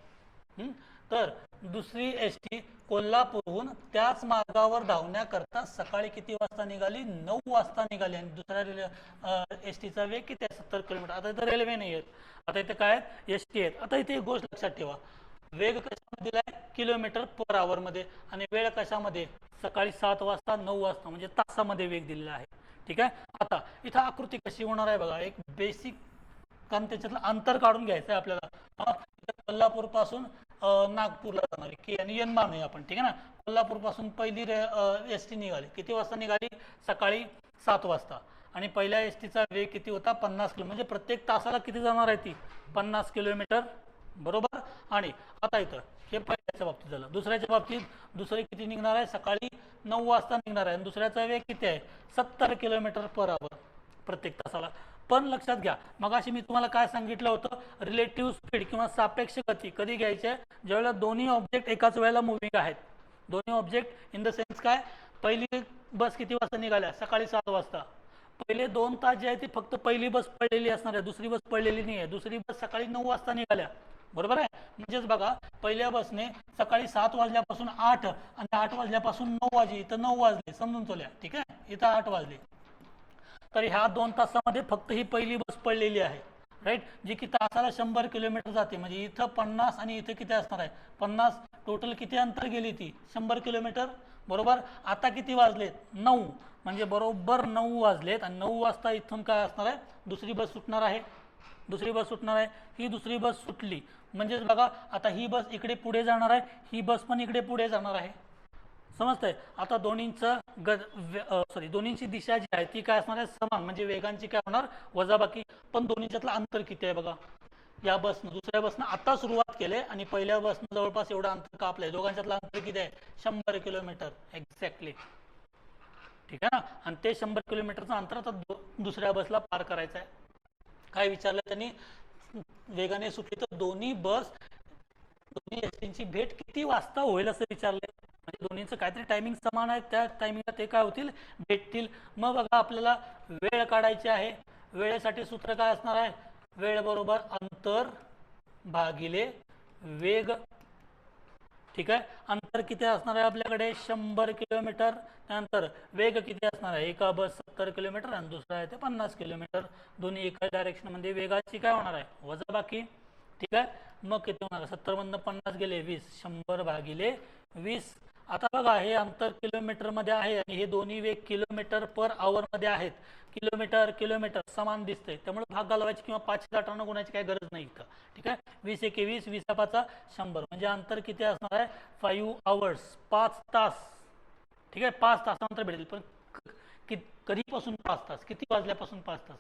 तर दुसरी एसटी कोल्हापूरहून त्याच मार्गावर धावण्याकरता सकाळी किती वाजता निघाली 9 वाजता निघाली, आणि दुसऱ्या एसटीचा वेग किती आहे 70 किलोमीटर. आता इथं रेल्वे नाही आहेत, आता इथे काय आहेत एसटी आहेत. आता इथे एक गोष्ट लक्षात ठेवा, वेग कशामध्ये दिलाय किलोमीटर पर आवर मध्ये, आणि वेळ कशामध्ये सकाळी 7 वाजता 9 वाजता, म्हणजे तासामध्ये वेग दिलेला आहे. ठीक आहे, आता इथं आकृती कशी होणार आहे बघा, एक बेसिक, कारण त्याच्यातलं अंतर काढून घ्यायचं आहे आपल्याला. कोल्हापूर पासून नागपूरला जाणारी की आणि एन मानूया आपण. ठीक आहे ना, कोल्हापूर पासून पहिली एसटी निघाली किती वाजता निघाली सकाळी 7 वाजता, आणि पहिल्या एसटीचा वेग किती होता 50 किलो, म्हणजे प्रत्येक तासाला किती जाणार आहे ती 50 किलोमीटर बरोबर. आणि आता इथं हे पहिल्याच्या बाबतीत झालं, दुसऱ्याच्या बाबतीत दुसरे किती निघणार आहे सकाळी 9 वाजता निघणार आहे, आणि दुसऱ्याचा वेग किती आहे 70 किलोमीटर पर आवर प्रत्येक तासाला. पण लक्षात घ्या, मगाशी मी तुम्हाला काय सांगितलं होतं, रिलेटिव्ह स्पीड किंवा सापेक्ष गती कधी घ्यायची आहे, ज्यावेळेला दोन्ही ऑब्जेक्ट एकाच वेळेला मुव्हिंग आहेत. दोन्ही ऑब्जेक्ट इन द सेन्स काय, पहिली बस किती वाजता निघाल्या सकाळी 7 वाजता, पहिले 2 तास जे आहे ते फक्त पहिली बस पडलेली असणार आहे, दुसरी बस पडलेली नाही आहे, दुसरी बस सकाळी 9 वाजता निघाल्या बरोबर आहे. म्हणजेच बघा पहिल्या बसने सकाळी 7 वाजल्यापासून 8 आणि 8 वाजल्यापासून 9 वाजले, इथं 9 वाजले समजून चोल्या. ठीक आहे, इथं 8 वाजले, तर ह्या 2 तासामध्ये फक्त ही पहिली बस पडलेली आहे, राईट, जी की तासाला 100 किलोमीटर जाते. म्हणजे इथं 50 आणि इथं किती असणार आहे, 50. टोटल किती अंतर गेली ती, 100 किलोमीटर, बरोबर. आता किती वाजलेत, 9. म्हणजे बरोबर 9 वाजलेत आणि 9 वाजता इथून काय असणार आहे, दुसरी बस सुटणार आहे. दुसरी बस सुटणार आहे. ही दुसरी बस सुटली म्हणजेच बघा, आता ही बस इकडे पुढे जाणार आहे, ही बस पण इकडे पुढे जाणार आहे. समजतंय. आता दोन्हींची दिशा जी आहे ती काय असणार आहे, समान. म्हणजे वेगांची काय होणार, वजाबाकी. पण दोन्हीच्यातलं अंतर किती आहे बघा. या बसनं, दुसऱ्या बसनं आता सुरुवात केले आणि पहिल्या बसनं जवळपास एवढं अंतर कापलंय. दोघांच्यातलं अंतर किती आहे, 100 किलोमीटर एक्झॅक्टली. ठीक आहे ना. आणि ते 100 किलोमीटरचं अंतर आता दुसऱ्या बसला पार करायचं आहे. काय विचारलं त्यांनी, वेगाने सुटली तर दोन्ही एसटींची भेट किती वाजता होईल असं विचारलंय. म्हणजे दोन्हीचं काहीतरी टायमिंग समान आहे, त्या टायमिंगला ते काय होतील, भेटतील. मग बघा, आपल्याला वेळ काढायची आहे. वेळेसाठी सूत्र काय असणार आहे, वेळ बरोबर अंतर भागिले वेग. ठीक आहे. अंतर किती असणार आहे आपल्याकडे, 100 किलोमीटर. त्यानंतर वेग किती असणार आहे, एका बस 70 किलोमीटर आणि दुसरा आहे ते 50 किलोमीटर. दोन्ही एका डायरेक्शन मध्ये. वेगाची काय होणार आहे, वजाबाकी. ठीक आहे. मग किती होणार, 70 मधनं 50 गेले 20, 100 भागिले 20. आता बघा, हे अंतर किलोमीटर मध्ये आहे आणि हे दोन्ही वेग किलोमीटर पर आवर मध्ये आहेत. किलोमीटर किलोमीटर समान दिसतंय, त्यामुळे भाग घालवायची किंवा 5 गुणायची काही गरज नाही इथं. ठीक आहे. 20 एके 20, 20 5 100. म्हणजे अंतर किती असणार आहे, 5 आवर्स, 5 तास. ठीक आहे. 5 तासानंतर भेटेल. पण कधीपासून 5 तास, किती वाजल्यापासून 5 तास,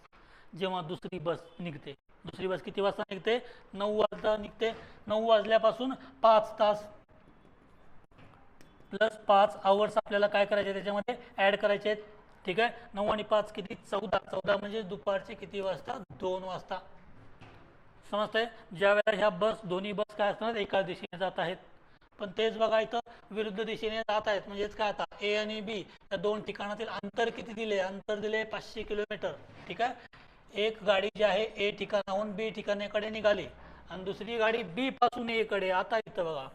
जेव्हा दुसरी बस निघते. दुसरी बस किती वाजता निघते, 9 वाजता निघते. 9 वाजल्यापासून 5 तास प्लस 5 आवर्स आपल्याला काय करायचे, त्याच्यामध्ये ऍड करायचे आहेत. ठीक आहे. 9 आणि 5 किती, 14. 14 म्हणजे दुपारचे किती वाजता, 2 वाजता. समजतंय. ज्या वेळेला ह्या दोन्ही बस काय असणार, एका दिशेने जात आहेत. पण तेच बघा, इथं विरुद्ध दिशेने जात आहेत. म्हणजेच काय, आता ए आणि बी या दोन ठिकाणातील अंतर किती दिले, अंतर दिले 500 किलोमीटर. ठीक आहे. एक गाडी जी आहे ए ठिकाणाहून बी ठिकाणाकडे निघाली आणि दुसरी गाडी बी पासून ए कडे. आता इथं बघा,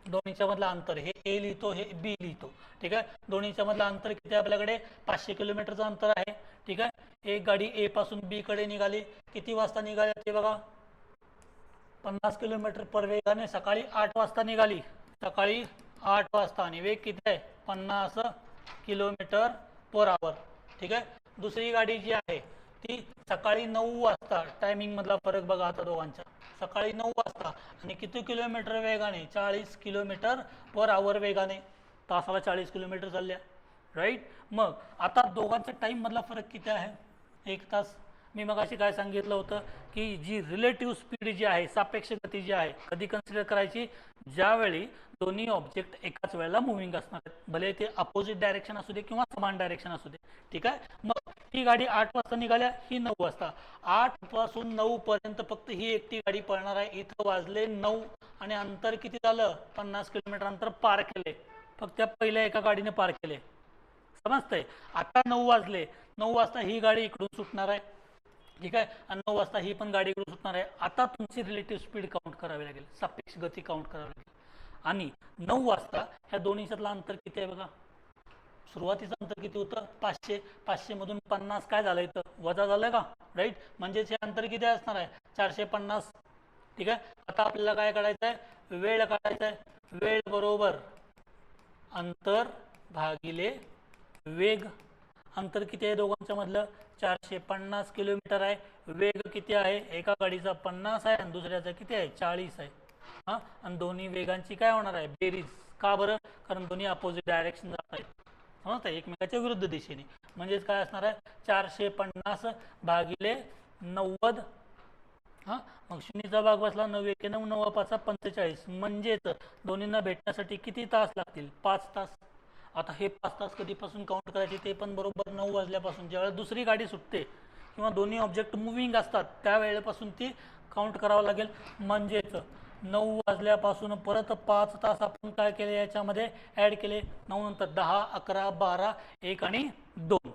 दोन्हीच्या मधलं अंतर, हे ए लिहितो, हे बी लिहितो. ठीक आहे. दोन्हीच्या मधलं अंतर किती आपल्याकडे, 500 किलोमीटरचं अंतर आहे. ठीक आहे. एक गाडी ए पासून बी कडे निघाली, किती वाजता निघाली ते बघा, 50 किलोमीटर पर वेगाने सकाळी 8 वाजता निघाली. सकाळी 8 वाजता. आणि वेग किती आहे, 50 किलोमीटर पर आवर. ठीक आहे. दुसरी गाडी जी आहे ती सकाळी 9 वाजता. टायमिंग मधला फरक बघा आता दोघांचा. सकाळी 9 वाजता आणि किती किलोमीटर वेगाने, 40 किलोमीटर पर आवर वेगाने. तासाला 40 किलोमीटर चालल्या, राईट. मग आता दोघांचा टाइम मधला फरक किती आहे, 1 तास. मी मगाशी काय सांगितलं होतं की जी रिलेटिव्ह स्पीड जी आहे, सापेक्ष गती जी आहे, कधी कन्सिडर करायची, ज्यावेळी दोन्ही ऑब्जेक्ट एकाच वेळेला मुव्हिंग असणार आहेत. भले ते अपोजिट डायरेक्शन असू दे किंवा समान डायरेक्शन असू दे. ठीक आहे. मग ही गाडी 8 वाजता निघाल्या, ही 9 वाजता. 8 पासून 9 पर्यंत फक्त ही एकटी गाडी पळणार आहे. इथं वाजले 9 आणि अंतर किती झालं, 50 किलोमीटर अंतर पार केले. फक्त त्या पहिल्या एका गाडीने पार केले. समजतंय. आता 9 वाजले. 9 वाजता ही गाडी इकडून सुटणार आहे. ठीक आहे. आणि 9 वाजता ही पण गाडी इकडून सुटणार आहे. आता तुमची रिलेटिव्ह स्पीड काउंट करावी लागेल, सापेक्ष गती काउंट करावी लागेल. आणि 9 वाजता ह्या दोन्हीच्यातलं अंतर किती आहे बघा. सुरुवातीचं अंतर किती होतं, 500. 500 मधून 50 काय झालं, इथं वजा झालंय का, राईट. म्हणजेच हे अंतर किती असणार आहे, 450. ठीक आहे. आता आपल्याला काय काढायचं आहे, वेळ काढायचा आहे. वेळ बरोबर अंतर भागिले वेग. अंतर किती आहे दोघांच्या मधलं, 450 किलोमीटर आहे. वेग किती आहे, एका गाडीचा 50 आहे आणि दुसऱ्याचा किती आहे, 40 आहे. हा. आणि दोन्ही वेगांची काय होणार आहे, बेरीज. का बरं, कारण दोन्ही अपोजिट डायरेक्शन जात आहेत. समजतं, एकमेकाच्या विरुद्ध दिशेने. म्हणजेच काय असणार आहे, 450 भागिले 90. हा. मग शून्यचा भाग बसला, 9 एके 9, 9 5 45. म्हणजेच दोन्हींना भेटण्यासाठी किती तास लागतील, 5 तास. आता हे 5 तास कधीपासून काउंट करायचे, ते पण बरोबर 9 वाजल्यापासून. ज्यावेळेस दुसरी गाडी सुटते किंवा दोन्ही ऑब्जेक्ट मुव्हिंग असतात त्या वेळेपासून ती काउंट करावं लागेल. म्हणजेच 9 वाजल्यापासून परत 5 तास आपण काय केले, याच्यामध्ये ऍड केले. 9 नंतर 10, 11, 12, 1 आणि 2.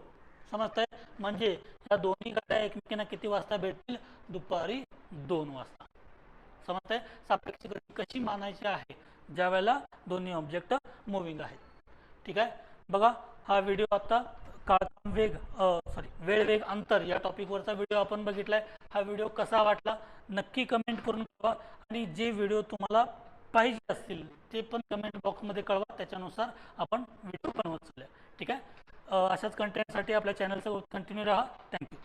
समजतंय. म्हणजे या दोन्ही गाड्या एकमेकांना किती वाजता भेटतील, दुपारी 2 वाजता. समजतंय. सापेक्ष गती कशी मानायची आहे, ज्या वेळेला दोन्ही ऑब्जेक्ट मुव्हिंग आहेत. ठीक आहे. बघा, हा व्हिडिओ आता काळ वेग वेळ वेग अंतर या टॉपिकवरचा व्हिडिओ आपण बघितलाय. हा व्हिडिओ कसा वाटला नक्की कमेंट करून कळवा आणि जे व्हिडिओ तुम्हाला पाहिजे असतील ते पण कमेंट बॉक्समध्ये कळवा, त्याच्यानुसार आपण व्हिडिओ बनवत चालूया. ठीक आहे. अशाच कंटेंटसाठी आपल्या चॅनलसोबत कंटिन्यू राहा. थँक्यू.